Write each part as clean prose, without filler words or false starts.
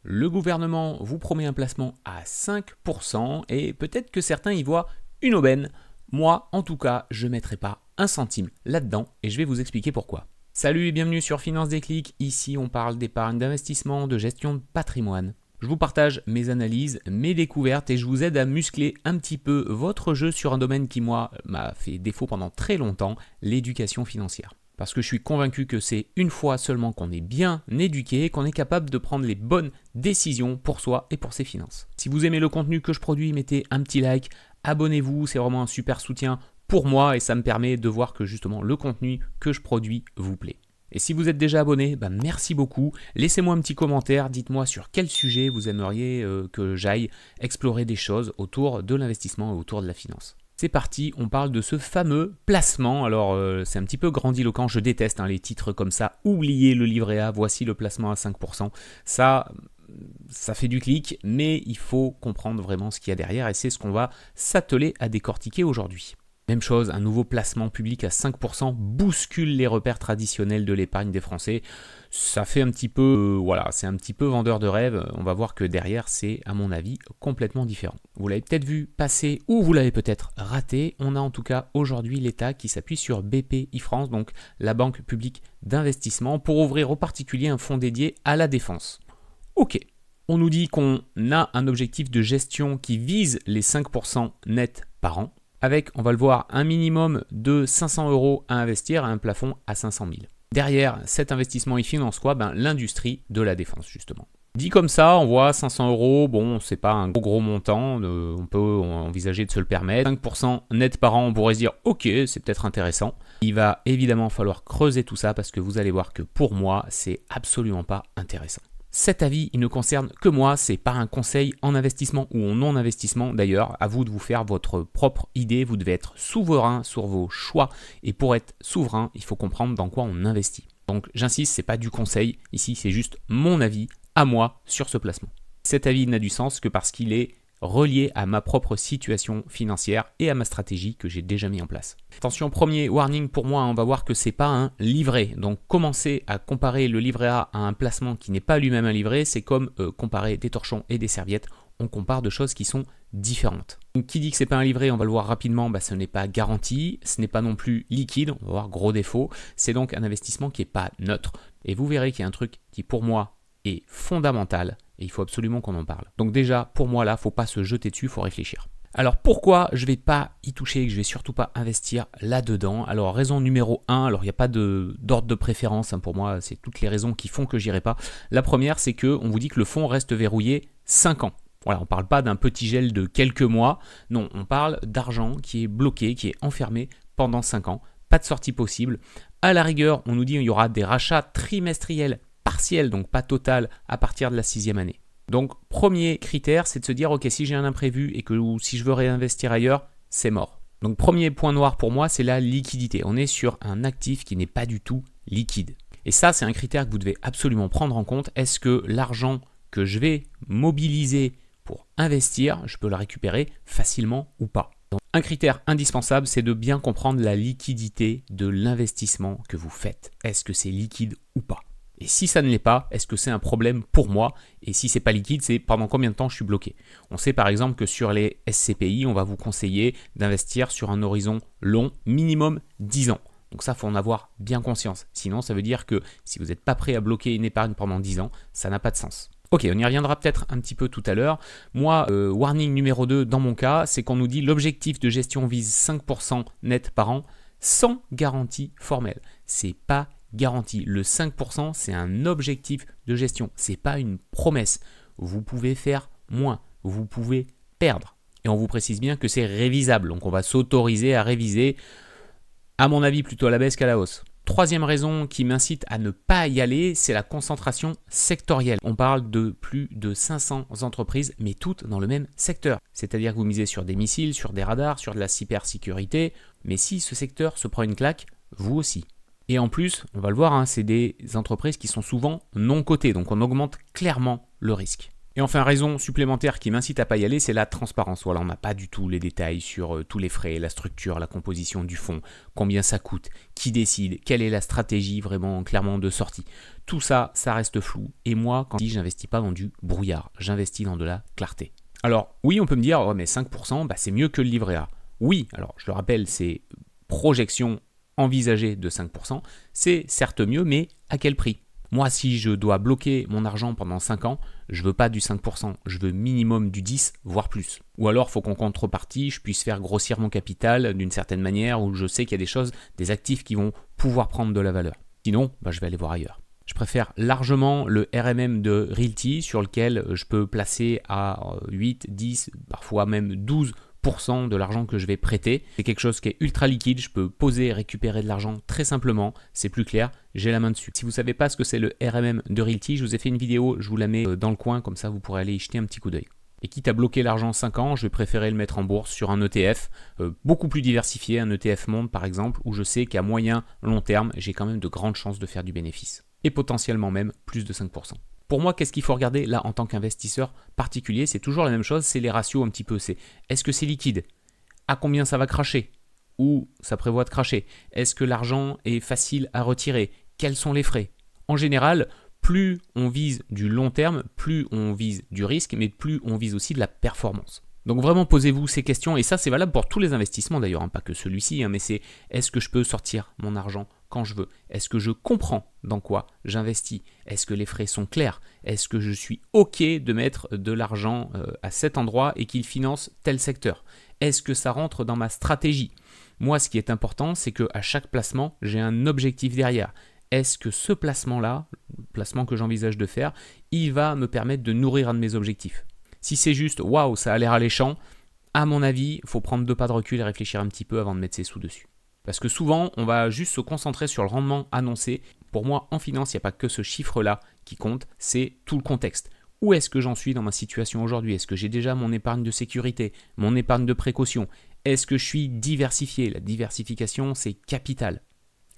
Le gouvernement vous promet un placement à 5% et peut-être que certains y voient une aubaine. Moi, en tout cas, je ne mettrai pas un centime là-dedans et je vais vous expliquer pourquoi. Salut et bienvenue sur Finance Déclic. Ici, on parle d'épargne, d'investissement, de gestion de patrimoine. Je vous partage mes analyses, mes découvertes et je vous aide à muscler un petit peu votre jeu sur un domaine qui, moi, m'a fait défaut pendant très longtemps, l'éducation financière. Parce que je suis convaincu que c'est une fois seulement qu'on est bien éduqué, qu'on est capable de prendre les bonnes décisions pour soi et pour ses finances. Si vous aimez le contenu que je produis, mettez un petit like, abonnez-vous, c'est vraiment un super soutien pour moi et ça me permet de voir que justement le contenu que je produis vous plaît. Et si vous êtes déjà abonné, merci beaucoup. Laissez-moi un petit commentaire, dites-moi sur quel sujet vous aimeriez que j'aille explorer des choses autour de l'investissement et autour de la finance. C'est parti, on parle de ce fameux placement. Alors c'est un petit peu grandiloquent, je déteste les titres comme ça. Oubliez le livret A, voici le placement à 5%. Ça fait du clic, mais il faut comprendre vraiment ce qu'il y a derrière et c'est ce qu'on va s'atteler à décortiquer aujourd'hui. Même chose, un nouveau placement public à 5% bouscule les repères traditionnels de l'épargne des Français. Ça fait un petit peu, c'est un petit peu vendeur de rêve. On va voir que derrière, c'est à mon avis complètement différent. Vous l'avez peut-être vu passer ou vous l'avez peut-être raté. On a en tout cas aujourd'hui l'État qui s'appuie sur Bpifrance, donc la banque publique d'investissement, pour ouvrir aux particuliers un fonds dédié à la défense. Ok. On nous dit qu'on a un objectif de gestion qui vise les 5% nets par an, avec, on va le voir, un minimum de 500 € à investir à un plafond à 500 000. Derrière cet investissement, il finance quoi? L'industrie de la défense, justement. Dit comme ça, on voit 500 €, bon, c'est pas un gros montant, on peut envisager de se le permettre. 5% net par an, on pourrait se dire, ok, c'est peut-être intéressant. Il va évidemment falloir creuser tout ça parce que vous allez voir que pour moi, c'est absolument pas intéressant. Cet avis, il ne concerne que moi, c'est pas un conseil en investissement ou en non-investissement. D'ailleurs, à vous de vous faire votre propre idée, vous devez être souverain sur vos choix. Et pour être souverain, il faut comprendre dans quoi on investit. Donc j'insiste, c'est pas du conseil, ici c'est juste mon avis à moi sur ce placement. Cet avis n'a du sens que parce qu'il est relié à ma propre situation financière et à ma stratégie que j'ai déjà mis en place. Attention, premier warning pour moi, on va voir que c'est pas un livret. Donc commencer à comparer le livret A à un placement qui n'est pas lui-même un livret, c'est comme comparer des torchons et des serviettes. On compare deux choses qui sont différentes. Donc, qui dit que c'est pas un livret, on va le voir rapidement, ce n'est pas garanti, ce n'est pas non plus liquide, on va voir gros défaut. C'est donc un investissement qui n'est pas neutre. Et vous verrez qu'il y a un truc qui pour moi est fondamental et il faut absolument qu'on en parle. Donc déjà, pour moi là, il ne faut pas se jeter dessus, il faut réfléchir. Alors pourquoi je ne vais pas y toucher et que je ne vais surtout pas investir là-dedans? Alors raison numéro 1, alors il n'y a pas d'ordre de préférence, pour moi c'est toutes les raisons qui font que j'irai pas. La première, c'est qu'on vous dit que le fonds reste verrouillé 5 ans. Voilà, on ne parle pas d'un petit gel de quelques mois, non, on parle d'argent qui est bloqué, qui est enfermé pendant 5 ans, pas de sortie possible. À la rigueur, on nous dit qu'il y aura des rachats trimestriels partiel, donc pas total, à partir de la 6e année. Donc, premier critère, c'est de se dire, ok, si j'ai un imprévu et que ou si je veux réinvestir ailleurs, c'est mort. Donc, premier point noir pour moi, c'est la liquidité. On est sur un actif qui n'est pas du tout liquide. Et ça, c'est un critère que vous devez absolument prendre en compte. Est-ce que l'argent que je vais mobiliser pour investir, je peux le récupérer facilement ou pas? Donc, un critère indispensable, c'est de bien comprendre la liquidité de l'investissement que vous faites. Est-ce que c'est liquide ou pas? Et si ça ne l'est pas, est-ce que c'est un problème pour moi? Et si c'est pas liquide, c'est pendant combien de temps je suis bloqué? On sait par exemple que sur les SCPI, on va vous conseiller d'investir sur un horizon long, minimum 10 ans. Donc ça, il faut en avoir bien conscience. Sinon, ça veut dire que si vous n'êtes pas prêt à bloquer une épargne pendant 10 ans, ça n'a pas de sens. Ok, on y reviendra peut-être un petit peu tout à l'heure. Moi, warning numéro 2 dans mon cas, c'est qu'on nous dit l'objectif de gestion vise 5% net par an sans garantie formelle. C'est pas garantie. Le 5%, c'est un objectif de gestion. Ce n'est pas une promesse. Vous pouvez faire moins. Vous pouvez perdre. Et on vous précise bien que c'est révisable. Donc, on va s'autoriser à réviser, à mon avis, plutôt à la baisse qu'à la hausse. Troisième raison qui m'incite à ne pas y aller, c'est la concentration sectorielle. On parle de plus de 500 entreprises, mais toutes dans le même secteur. C'est-à-dire que vous misez sur des missiles, sur des radars, sur de la cybersécurité. Mais si ce secteur se prend une claque, vous aussi. Et en plus, on va le voir, c'est des entreprises qui sont souvent non cotées, donc on augmente clairement le risque. Et enfin, raison supplémentaire qui m'incite à pas y aller, c'est la transparence. Voilà, on n'a pas du tout les détails sur tous les frais, la structure, la composition du fonds, combien ça coûte, qui décide, quelle est la stratégie vraiment clairement de sortie. Tout ça, ça reste flou. Et moi, quand je dis j'investis pas dans du brouillard, j'investis dans de la clarté. Alors oui, on peut me dire, oh, mais 5%, c'est mieux que le livret A. Oui, alors je le rappelle, c'est projection envisagée de 5%, c'est certes mieux, mais à quel prix ? Moi, si je dois bloquer mon argent pendant 5 ans, je veux pas du 5%, je veux minimum du 10, voire plus. Ou alors, il faut qu'en contrepartie, je puisse faire grossir mon capital d'une certaine manière où je sais qu'il y a des choses, des actifs qui vont pouvoir prendre de la valeur. Sinon, je vais aller voir ailleurs. Je préfère largement le RMM de Realty sur lequel je peux placer à 8, 10, parfois même 12% de l'argent que je vais prêter. C'est quelque chose qui est ultra liquide, je peux poser et récupérer de l'argent très simplement, c'est plus clair, j'ai la main dessus. Si vous ne savez pas ce que c'est le RMM de Realty, je vous ai fait une vidéo, je vous la mets dans le coin, comme ça vous pourrez aller y jeter un petit coup d'œil. Et quitte à bloquer l'argent 5 ans, je vais préférer le mettre en bourse sur un ETF beaucoup plus diversifié, un ETF Monde par exemple, où je sais qu'à moyen, long terme, j'ai quand même de grandes chances de faire du bénéfice. Et potentiellement même plus de 5%. Pour moi, qu'est-ce qu'il faut regarder là en tant qu'investisseur particulier? C'est toujours la même chose, c'est les ratios un petit peu. C'est est-ce que c'est liquide? À combien ça va cracher? Ou ça prévoit de cracher? Est-ce que l'argent est facile à retirer? Quels sont les frais? En général, plus on vise du long terme, plus on vise du risque, mais plus on vise aussi de la performance. Donc vraiment posez-vous ces questions, et ça c'est valable pour tous les investissements d'ailleurs, pas que celui-ci, mais c'est est-ce que je peux sortir mon argent quand je veux? Est-ce que je comprends dans quoi j'investis? Est-ce que les frais sont clairs? Est-ce que je suis OK de mettre de l'argent à cet endroit et qu'il finance tel secteur? Est-ce que ça rentre dans ma stratégie? Moi, ce qui est important, c'est qu'à chaque placement, j'ai un objectif derrière. Est-ce que ce placement-là, le placement que j'envisage de faire, il va me permettre de nourrir un de mes objectifs? Si c'est juste, waouh, ça a l'air alléchant, à mon avis, il faut prendre 2 pas de recul et réfléchir un petit peu avant de mettre ses sous dessus. Parce que souvent, on va juste se concentrer sur le rendement annoncé. Pour moi, en finance, il n'y a pas que ce chiffre-là qui compte, c'est tout le contexte. Où est-ce que j'en suis dans ma situation aujourd'hui? Est-ce que j'ai déjà mon épargne de sécurité, mon épargne de précaution? Est-ce que je suis diversifié? La diversification, c'est capital.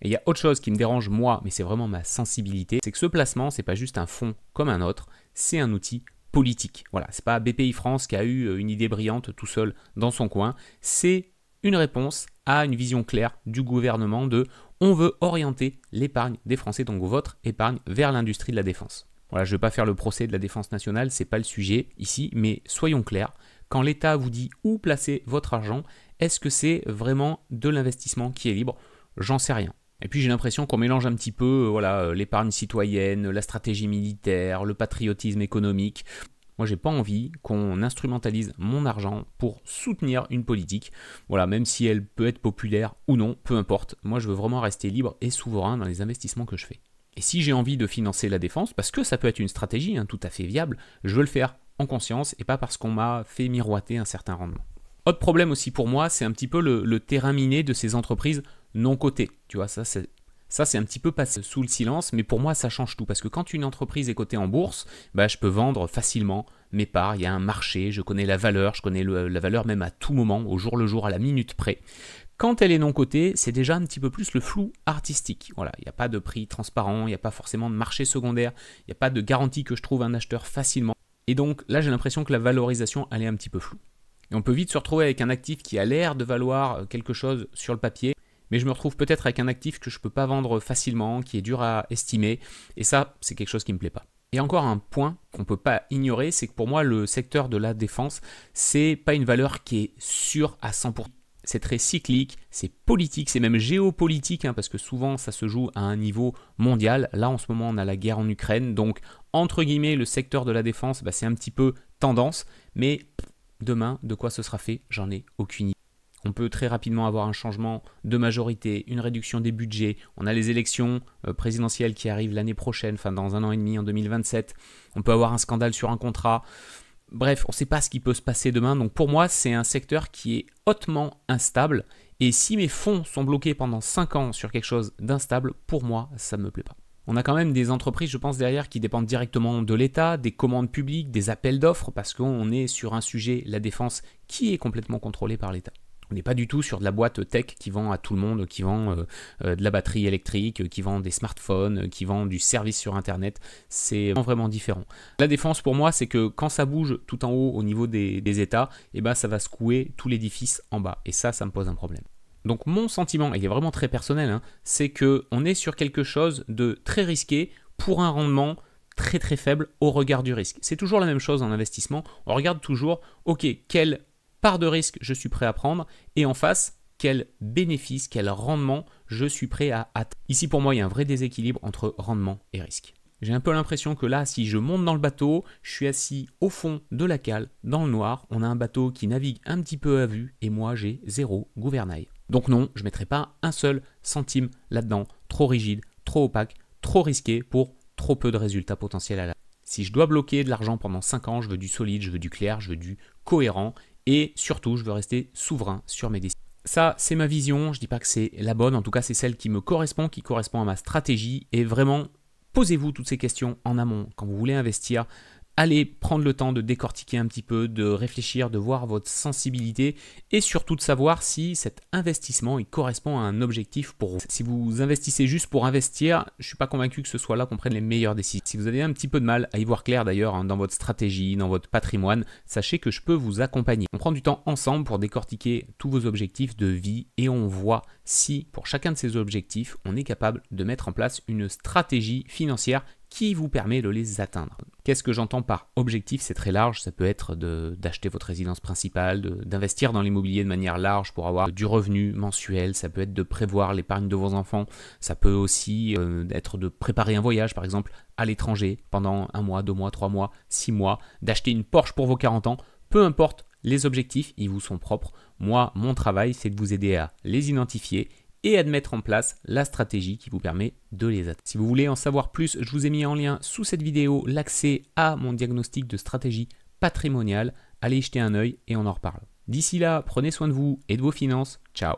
Et il y a autre chose qui me dérange moi, mais c'est vraiment ma sensibilité, c'est que ce placement, c'est pas juste un fonds comme un autre, c'est un outil politique. Voilà, c'est pas BPI France qui a eu une idée brillante tout seul dans son coin, c'est une réponse à une vision claire du gouvernement de on veut orienter l'épargne des Français, donc votre épargne, vers l'industrie de la défense. Voilà, je ne vais pas faire le procès de la défense nationale, c'est pas le sujet ici, mais soyons clairs, quand l'État vous dit où placer votre argent, est-ce que c'est vraiment de l'investissement qui est libre? J'en sais rien. Et puis j'ai l'impression qu'on mélange un petit peu l'épargne citoyenne, la stratégie militaire, le patriotisme économique. Moi, j'ai pas envie qu'on instrumentalise mon argent pour soutenir une politique. Voilà, même si elle peut être populaire ou non, peu importe. Moi, je veux vraiment rester libre et souverain dans les investissements que je fais. Et si j'ai envie de financer la défense, parce que ça peut être une stratégie tout à fait viable, je veux le faire en conscience et pas parce qu'on m'a fait miroiter un certain rendement. Autre problème aussi pour moi, c'est un petit peu le terrain miné de ces entreprises non cotées. Tu vois, ça c'est un petit peu passé sous le silence, mais pour moi ça change tout. Parce que quand une entreprise est cotée en bourse, je peux vendre facilement mes parts, il y a un marché, je connais la valeur, je connais la valeur même à tout moment, au jour le jour, à la minute près. Quand elle est non cotée, c'est déjà un petit peu plus le flou artistique. Voilà, il n'y a pas de prix transparent, il n'y a pas forcément de marché secondaire, il n'y a pas de garantie que je trouve un acheteur facilement. Et donc là j'ai l'impression que la valorisation elle est un petit peu floue. Et on peut vite se retrouver avec un actif qui a l'air de valoir quelque chose sur le papier, mais je me retrouve peut-être avec un actif que je ne peux pas vendre facilement, qui est dur à estimer, et ça, c'est quelque chose qui ne me plaît pas. Et encore un point qu'on ne peut pas ignorer, c'est que pour moi, le secteur de la défense, c'est pas une valeur qui est sûre à 100%. C'est très cyclique, c'est politique, c'est même géopolitique, parce que souvent ça se joue à un niveau mondial. Là, en ce moment, on a la guerre en Ukraine, donc entre guillemets, le secteur de la défense, c'est un petit peu tendance, mais demain, de quoi ce sera fait, j'en ai aucune idée. On peut très rapidement avoir un changement de majorité, une réduction des budgets. On a les élections présidentielles qui arrivent l'année prochaine, enfin dans 1 an et demi, en 2027. On peut avoir un scandale sur un contrat. Bref, on ne sait pas ce qui peut se passer demain. Donc pour moi, c'est un secteur qui est hautement instable. Et si mes fonds sont bloqués pendant 5 ans sur quelque chose d'instable, pour moi, ça ne me plaît pas. On a quand même des entreprises, je pense, derrière qui dépendent directement de l'État, des commandes publiques, des appels d'offres, parce qu'on est sur un sujet, la défense, qui est complètement contrôlé par l'État. On n'est pas du tout sur de la boîte tech qui vend à tout le monde, qui vend de la batterie électrique, qui vend des smartphones, qui vend du service sur Internet. C'est vraiment différent. La défense pour moi, c'est que quand ça bouge tout en haut au niveau des États, eh ben, ça va secouer tout l'édifice en bas. Et ça me pose un problème. Donc mon sentiment, et il est vraiment très personnel, hein, c'est qu'on est sur quelque chose de très risqué pour un rendement très très faible au regard du risque. C'est toujours la même chose en investissement. On regarde toujours, ok, quelle part de risque je suis prêt à prendre et en face, quel bénéfice, quel rendement je suis prêt à atteindre. Ici pour moi, il y a un vrai déséquilibre entre rendement et risque. J'ai un peu l'impression que là, si je monte dans le bateau, je suis assis au fond de la cale, dans le noir, on a un bateau qui navigue un petit peu à vue et moi j'ai zéro gouvernail. Donc non, je ne mettrai pas un seul centime là-dedans, trop rigide, trop opaque, trop risqué pour trop peu de résultats potentiels à la fin. Si je dois bloquer de l'argent pendant 5 ans, je veux du solide, je veux du clair, je veux du cohérent et surtout, je veux rester souverain sur mes décisions. Ça, c'est ma vision, je ne dis pas que c'est la bonne, en tout cas c'est celle qui me correspond, qui correspond à ma stratégie et vraiment, posez-vous toutes ces questions en amont quand vous voulez investir. Allez prendre le temps de décortiquer un petit peu, de réfléchir, de voir votre sensibilité et surtout de savoir si cet investissement il correspond à un objectif pour vous. Si vous investissez juste pour investir, je ne suis pas convaincu que ce soit là qu'on prenne les meilleures décisions. Si vous avez un petit peu de mal à y voir clair d'ailleurs hein, dans votre stratégie, dans votre patrimoine, sachez que je peux vous accompagner. On prend du temps ensemble pour décortiquer tous vos objectifs de vie et on voit si pour chacun de ces objectifs, on est capable de mettre en place une stratégie financière qui vous permet de les atteindre. Qu'est-ce que j'entends par objectif? C'est très large, ça peut être d'acheter votre résidence principale, d'investir dans l'immobilier de manière large pour avoir du revenu mensuel, ça peut être de prévoir l'épargne de vos enfants, ça peut aussi être de préparer un voyage par exemple à l'étranger pendant 1 mois, 2 mois, 3 mois, 6 mois, d'acheter une Porsche pour vos 40 ans, peu importe, les objectifs, ils vous sont propres. Moi, mon travail, c'est de vous aider à les identifier et à mettre en place la stratégie qui vous permet de les atteindre. Si vous voulez en savoir plus, je vous ai mis en lien sous cette vidéo l'accès à mon diagnostic de stratégie patrimoniale. Allez y jeter un œil et on en reparle. D'ici là, prenez soin de vous et de vos finances. Ciao.